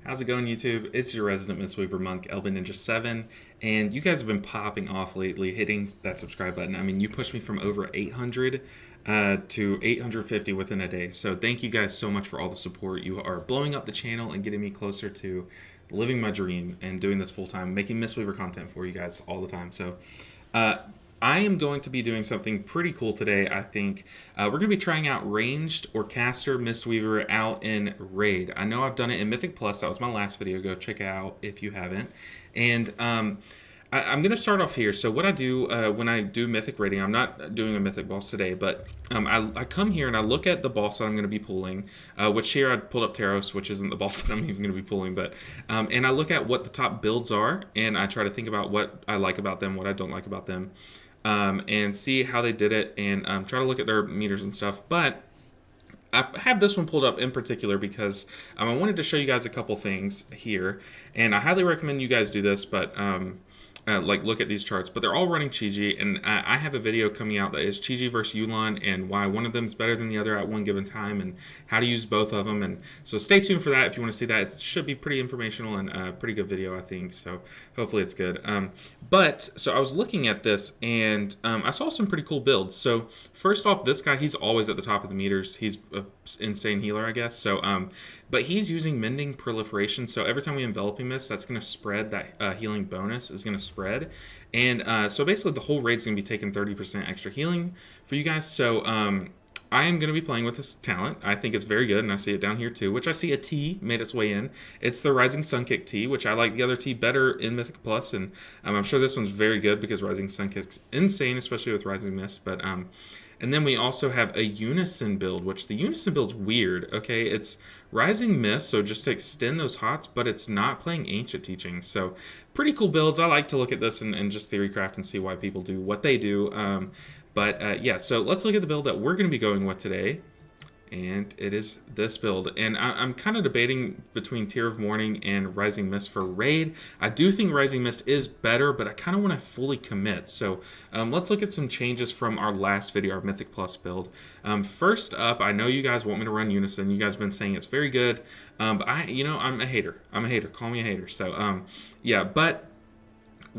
How's it going, YouTube? It's your resident MISTWeaver monk, Elben Ninja 7, and you guys have been popping off lately, hitting that subscribe button. I mean, you pushed me from over 800 to 850 within a day, so thank you guys so much for all the support. You are blowing up the channel and getting me closer to living my dream and doing this full-time, making MISTWeaver content for you guys all the time. So, I am going to be doing something pretty cool today, I think. We're going to be trying out Ranged or Caster MISTWeaver out in Raid. I know I've done it in Mythic Plus. That was my last video. Go check it out if you haven't. And I'm going to start off here. So what I do when I do Mythic raiding, I'm not doing a Mythic boss today, but I come here and I look at the boss that I'm going to be pulling, which here I pulled up Taros, which isn't the boss that I'm even going to be pulling, but and I look at what the top builds are, and I try to think about what I like about them, what I don't like about them. And see how they did it, and try to look at their meters and stuff. But I have this one pulled up in particular because I wanted to show you guys a couple things here, and I highly recommend you guys do this, but like look at these charts. But they're all running Chi-Ji, and I have a video coming out that is Chi-Ji versus Yu'lon, and why one of them is better than the other at one given time, and how to use both of them. And so stay tuned for that if you want to see that. It should be pretty informational and a pretty good video, I think. So hopefully it's good. So I was looking at this, and I saw some pretty cool builds. So first off, this guy, he's always at the top of the meters. He's an insane healer, I guess. So but he's using Mending Proliferation, so every time we Enveloping Mist, that's going to spread, that healing bonus is going to spread. And so basically the whole raid's going to be taking 30% extra healing for you guys. So I am going to be playing with this talent. I think it's very good, and I see it down here too, which I see a T made its way in. It's the Rising Sun Kick T, which I like the other T better in Mythic Plus, and I'm sure this one's very good because Rising Sun Kick's insane, especially with Rising Mist. But and then we also have a Unison build, which the Unison build's weird, okay? It's Rising Mist, so just to extend those hots, but it's not playing Ancient Teaching. So pretty cool builds. I like to look at this and just theorycraft and see why people do what they do. Yeah, so let's look at the build that we're going to be going with today. And it is this build, and I'm kind of debating between Tear of Morning and Rising Mist for Raid. I do think Rising Mist is better, but I kind of want to fully commit. So let's look at some changes from our last video, our Mythic Plus build. First up, I know you guys want me to run Unison. You guys have been saying it's very good, but I'm a hater. I'm a hater. Call me a hater. So yeah, but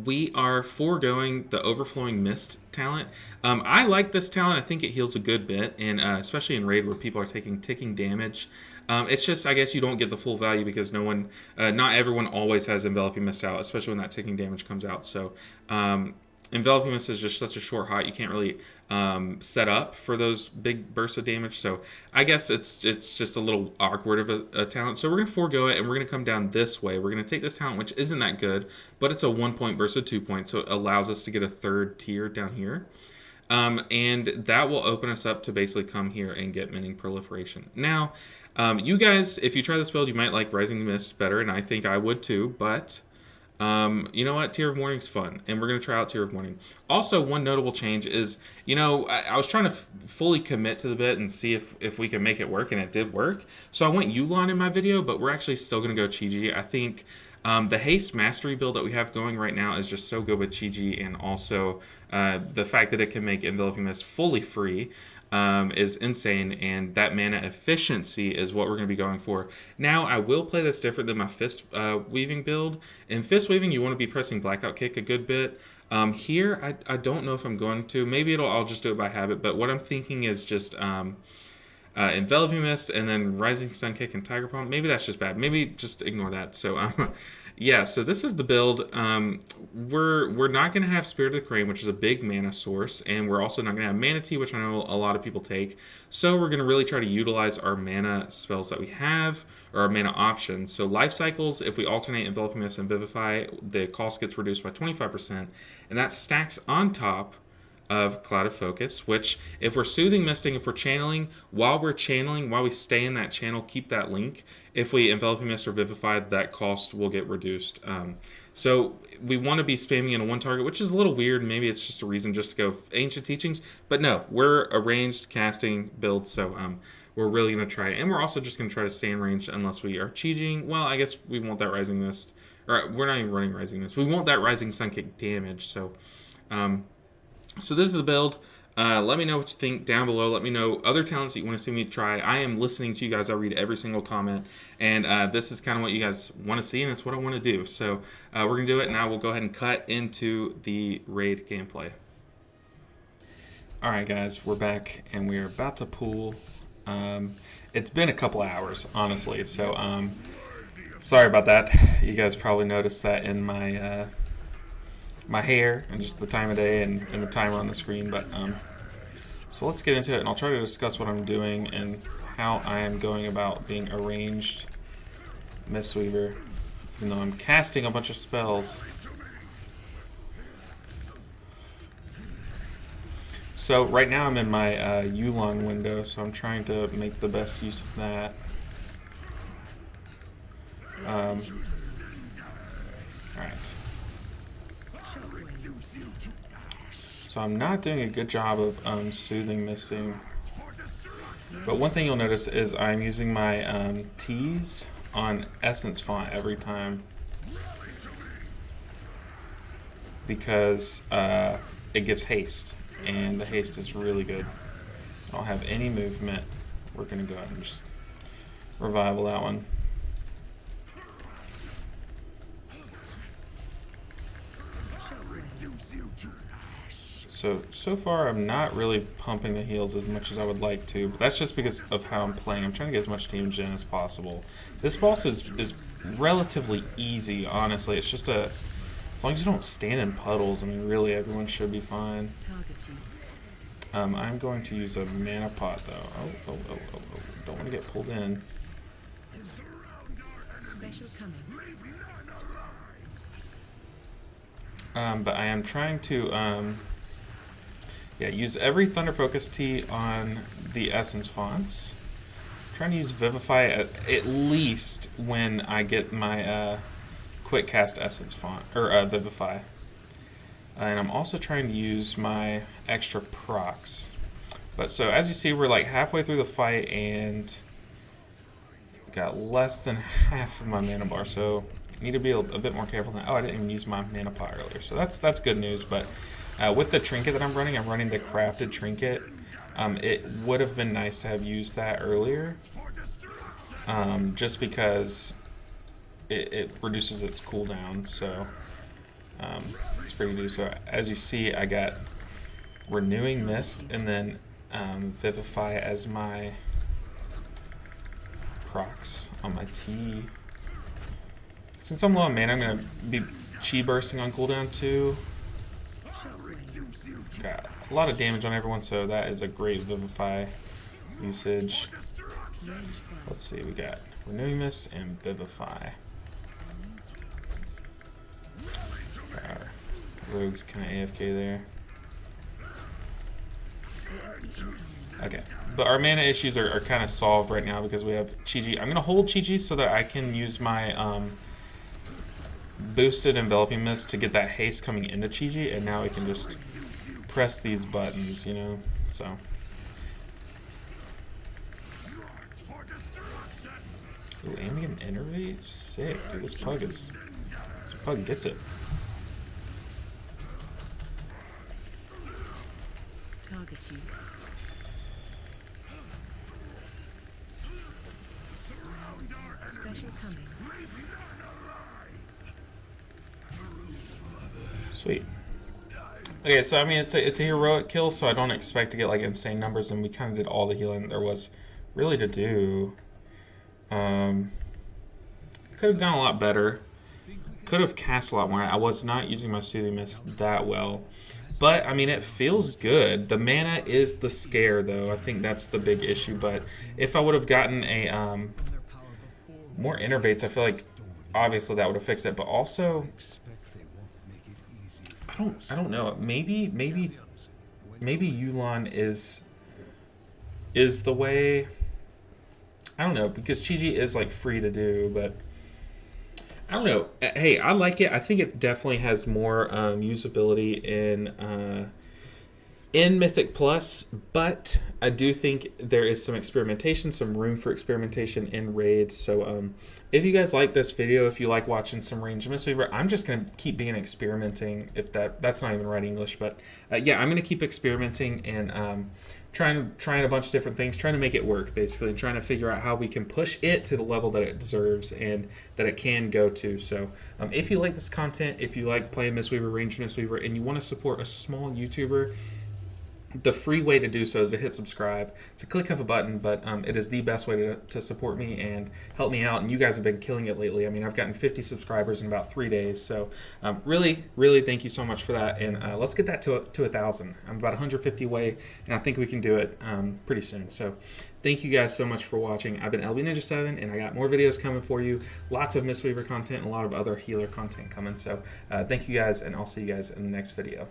we are foregoing the Overflowing Mist talent. I like this talent. I think it heals a good bit, and especially in Raid where people are taking ticking damage. It's just, I guess you don't get the full value because not everyone always has Enveloping Mist out, especially when that ticking damage comes out. So Enveloping Mist is just such a short hot, you can't really set up for those big bursts of damage. So I guess it's just a little awkward of a talent. So we're going to forego it, and we're going to come down this way. We're going to take this talent, which isn't that good, but it's a 1 point versus a 2 point, so it allows us to get a third tier down here. And that will open us up to basically come here and get Mending Proliferation. Now, you guys, if you try this build, you might like Rising Mist better, and I think I would too, but you know what? Tear of Morning's fun, and we're going to try out Tear of Morning. Also, one notable change is, I was trying to fully commit to the bit and see if we can make it work, and it did work. So I went Yu'lon in my video, but we're actually still going to go Chi-Ji. I think the Haste Mastery build that we have going right now is just so good with Chi-Ji, and also the fact that it can make Enveloping Mist fully free is insane, and that mana efficiency is what we're going to be going for. Now, I will play this different than my Fist Weaving build. In Fist Weaving, you want to be pressing Blackout Kick a good bit. Here, I don't know if I'm going to. Maybe I'll just do it by habit, but what I'm thinking is just Enveloping Mist and then Rising Sun Kick and Tiger Palm. Maybe that's just bad. Maybe just ignore that. So yeah, so this is the build. We're not going to have Spirit of the Crane, which is a big mana source, and we're also not going to have Mana Tea, which I know a lot of people take. So we're going to really try to utilize our mana spells that we have, or our mana options. So Life Cycles, if we alternate Enveloping Mist and Vivify, the cost gets reduced by 25%, and that stacks on top of Cloud of Focus, which if we're Soothing Misting, if we're channeling, while we stay in that channel, keep that link. If we Enveloping Mist or Vivify, that cost will get reduced. So we want to be spamming in a one target, which is a little weird. Maybe it's just a reason just to go Ancient Teachings, but no, we're a ranged casting build, so we're really going to try it. And we're also just going to try to stay in range unless we are Chi-Jing. Well, I guess we want that Rising Mist, or we're not even running Rising Mist. We want that Rising Sun Kick damage, so so this is the build. Let me know what you think down below. Let me know other talents that you want to see me try. I am listening to you guys. I read every single comment, and this is kind of what you guys want to see, and it's what I want to do. So we're going to do it. Now we'll go ahead and cut into the raid gameplay. All right, guys, we're back, and we're about to pull. It's been a couple hours, honestly, so sorry about that. You guys probably noticed that in my my hair and just the time of day and the timer on the screen, but so let's get into it, and I'll try to discuss what I'm doing and how I am going about being a ranged Mistweaver, even though I'm casting a bunch of spells. So right now I'm in my Yulon window, so I'm trying to make the best use of that. Alright. So I'm not doing a good job of soothing misting. But one thing you'll notice is I'm using my T's on Essence font every time. Because it gives haste. And the haste is really good. I don't have any movement. We're going to go ahead and just revival that one. So far I'm not really pumping the heals as much as I would like to, but that's just because of how I'm playing. I'm trying to get as much damage in as possible. This boss is relatively easy, honestly. It's just as long as you don't stand in puddles, I mean, really everyone should be fine. I'm going to use a mana pot though. Oh. Don't want to get pulled in. But I am trying to use every Thunder Focus T on the Essence fonts. I'm trying to use Vivify at least when I get my Quick Cast Essence font, or Vivify. And I'm also trying to use my extra procs. But so as you see, we're like halfway through the fight and got less than half of my mana bar, so I need to be a bit more careful now. Oh, I didn't even use my mana pot earlier, so that's good news. But with the trinket that I'm running the crafted trinket. It would have been nice to have used that earlier, just because it reduces its cooldown, so it's free to do. So as you see, I got Renewing Mist and then Vivify as my procs on my T. Since I'm low on mana, I'm going to be Chi bursting on cooldown too. Got a lot of damage on everyone, so that is a great Vivify usage. Let's see, we got Renewing Mist and Vivify. Our rogue's kind of AFK there. Okay, but our mana issues are kind of solved right now because we have Chi-Ji. I'm going to hold Chi-Ji so that I can use my boosted Enveloping Mist to get that haste coming into Chi-Ji, and now we can just press these buttons, you know, so. Ooh, aiming an Innervate? Sick, dude, this pug gets it. Target you. Special coming. Sweet. Okay, so I mean it's a heroic kill, so I don't expect to get like insane numbers, and we kind of did all the healing there was really to do. Could have gone a lot better. Could have cast a lot more. I was not using my Soothing Mist that well. But, I mean, it feels good. The mana is the scare, though. I think that's the big issue. But if I would have gotten a more Innervates, I feel like obviously that would have fixed it. But also, I don't know. Maybe Yulon is the way. I don't know, because Chi-Ji is like free to do, but I don't know. Hey, I like it. I think it definitely has more usability in in Mythic Plus, but I do think there is some experimentation, some room for experimentation in raids. So if you guys like this video, if you like watching some Ranged Mistweaver, I'm just going to keep being experimenting, if that's not even right English, but yeah, I'm going to keep experimenting and trying a bunch of different things, trying to make it work, basically, trying to figure out how we can push it to the level that it deserves and that it can go to. So if you like this content, if you like playing Mistweaver, Ranged Mistweaver, and you want to support a small YouTuber, the free way to do so is to hit subscribe. It's a click of a button, but it is the best way to support me and help me out. And you guys have been killing it lately. I mean, I've gotten 50 subscribers in about 3 days. So really, really thank you so much for that. And let's get that to 1,000. I'm about 150 away, and I think we can do it pretty soon. So thank you guys so much for watching. I've been LBNinja7, and I got more videos coming for you. Lots of Mistweaver content and a lot of other healer content coming. So thank you guys, and I'll see you guys in the next video.